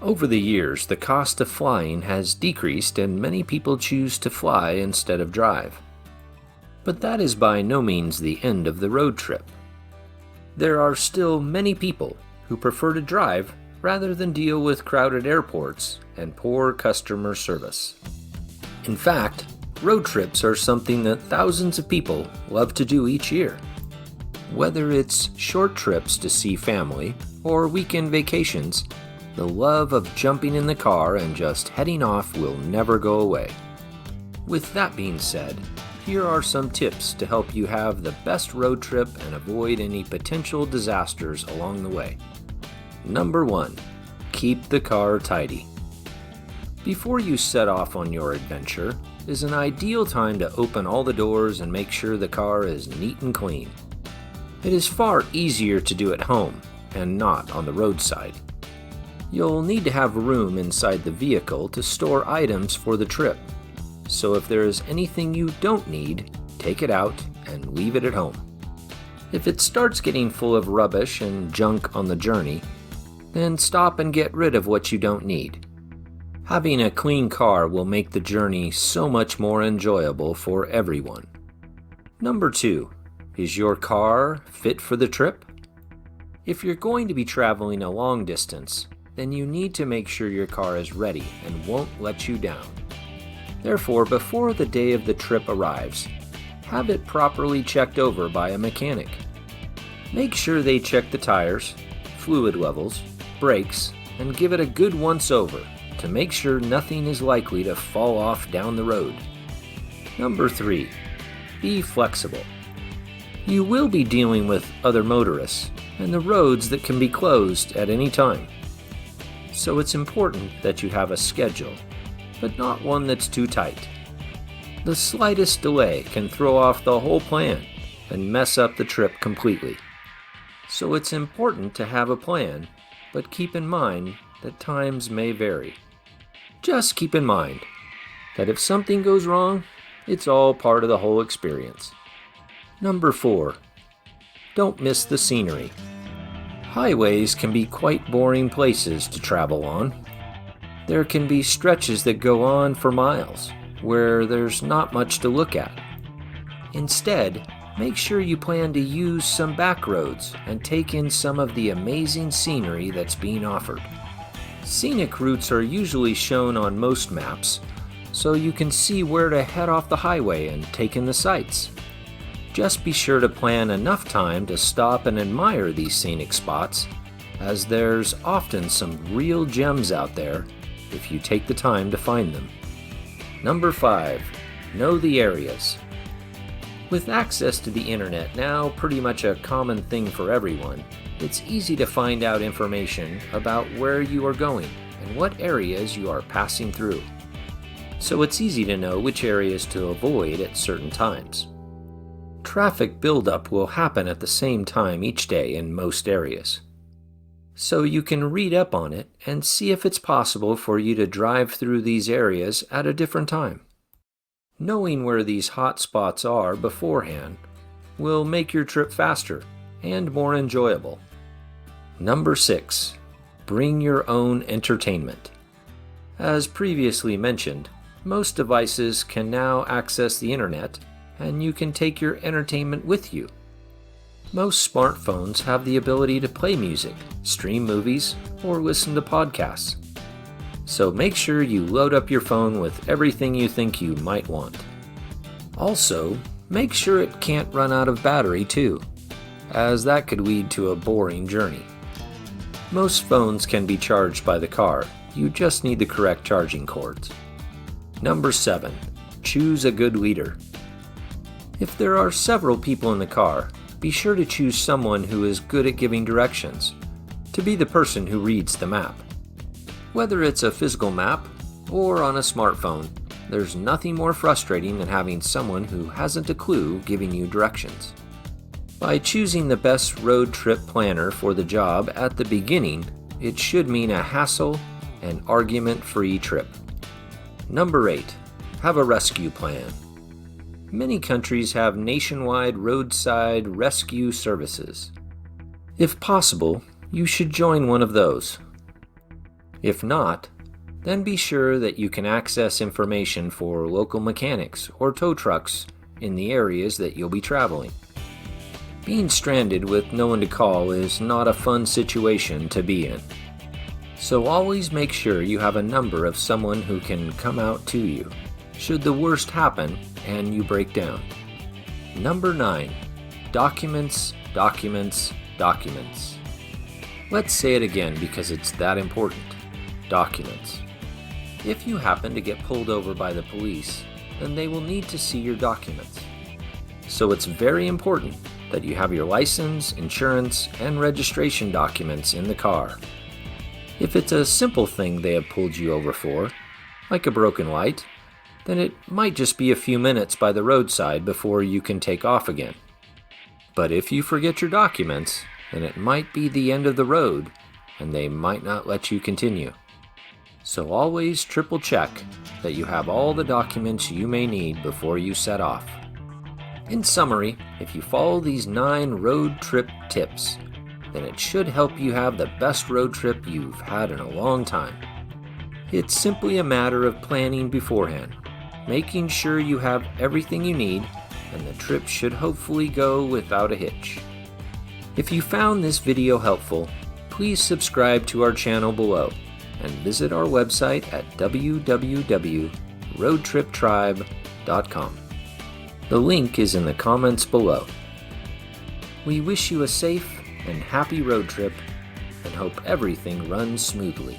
Over the years, the cost of flying has decreased and many people choose to fly instead of drive. But that is by no means the end of the road trip. There are still many people who prefer to drive rather than deal with crowded airports and poor customer service. In fact, road trips are something that thousands of people love to do each year. Whether it's short trips to see family or weekend vacations, the love of jumping in the car and just heading off will never go away. With that being said, here are some tips to help you have the best road trip and avoid any potential disasters along the way. Number 1. Keep the car tidy. Before you set off on your adventure is an ideal time to open all the doors and make sure the car is neat and clean. It is far easier to do at home and not on the roadside. You'll need to have room inside the vehicle to store items for the trip, so if there is anything you don't need, take it out and leave it at home. If it starts getting full of rubbish and junk on the journey, then stop and get rid of what you don't need. Having a clean car will make the journey so much more enjoyable for everyone. Number 2. Is your car fit for the trip? If you're going to be traveling a long distance, then you need to make sure your car is ready and won't let you down. Therefore, before the day of the trip arrives, have it properly checked over by a mechanic. Make sure they check the tires, fluid levels, brakes, and give it a good once-over to make sure nothing is likely to fall off down the road. Number 3. Be flexible. You will be dealing with other motorists and the roads that can be closed at any time. So it's important that you have a schedule, but not one that's too tight. The slightest delay can throw off the whole plan and mess up the trip completely. So it's important to have a plan, but keep in mind that times may vary. Just keep in mind that if something goes wrong, it's all part of the whole experience. Number 4. Don't miss the scenery. Highways can be quite boring places to travel on. There can be stretches that go on for miles, where there's not much to look at. Instead, make sure you plan to use some back roads and take in some of the amazing scenery that's being offered. Scenic routes are usually shown on most maps, so you can see where to head off the highway and take in the sights. Just be sure to plan enough time to stop and admire these scenic spots, as there's often some real gems out there if you take the time to find them. Number 5. Know the areas. With access to the internet now pretty much a common thing for everyone, it's easy to find out information about where you are going and what areas you are passing through. So it's easy to know which areas to avoid at certain times. Traffic buildup will happen at the same time each day in most areas. So you can read up on it and see if it's possible for you to drive through these areas at a different time. Knowing where these hot spots are beforehand will make your trip faster and more enjoyable. Number 6. Bring your own entertainment. As previously mentioned, most devices can now access the internet, and you can take your entertainment with you. Most smartphones have the ability to play music, stream movies, or listen to podcasts. So make sure you load up your phone with everything you think you might want. Also, make sure it can't run out of battery too, as that could lead to a boring journey. Most phones can be charged by the car, you just need the correct charging cords. Number 7. Choose a good leader. If there are several people in the car, be sure to choose someone who is good at giving directions, to be the person who reads the map. Whether it's a physical map or on a smartphone, there's nothing more frustrating than having someone who hasn't a clue giving you directions. By choosing the best road trip planner for the job at the beginning, it should mean a hassle and argument-free trip. Number 8. Have a rescue plan. Many countries have nationwide roadside rescue services. If possible, you should join one of those. If not, then be sure that you can access information for local mechanics or tow trucks in the areas that you'll be traveling. Being stranded with no one to call is not a fun situation to be in. So always make sure you have a number of someone who can come out to you should the worst happen and you break down. Number 9. Documents, documents, documents. Let's say it again because it's that important. Documents. If you happen to get pulled over by the police, then they will need to see your documents. So it's very important that you have your license, insurance, and registration documents in the car. If it's a simple thing they have pulled you over for, like a broken light, then it might just be a few minutes by the roadside before you can take off again. But if you forget your documents, then it might be the end of the road, and they might not let you continue. So always triple check that you have all the documents you may need before you set off. In summary, if you follow these 9 road trip tips, then it should help you have the best road trip you've had in a long time. It's simply a matter of planning beforehand, making sure you have everything you need, and the trip should hopefully go without a hitch. If you found this video helpful, please subscribe to our channel below and visit our website at www.roadtriptribe.com. The link is in the comments below. We wish you a safe and happy road trip and hope everything runs smoothly.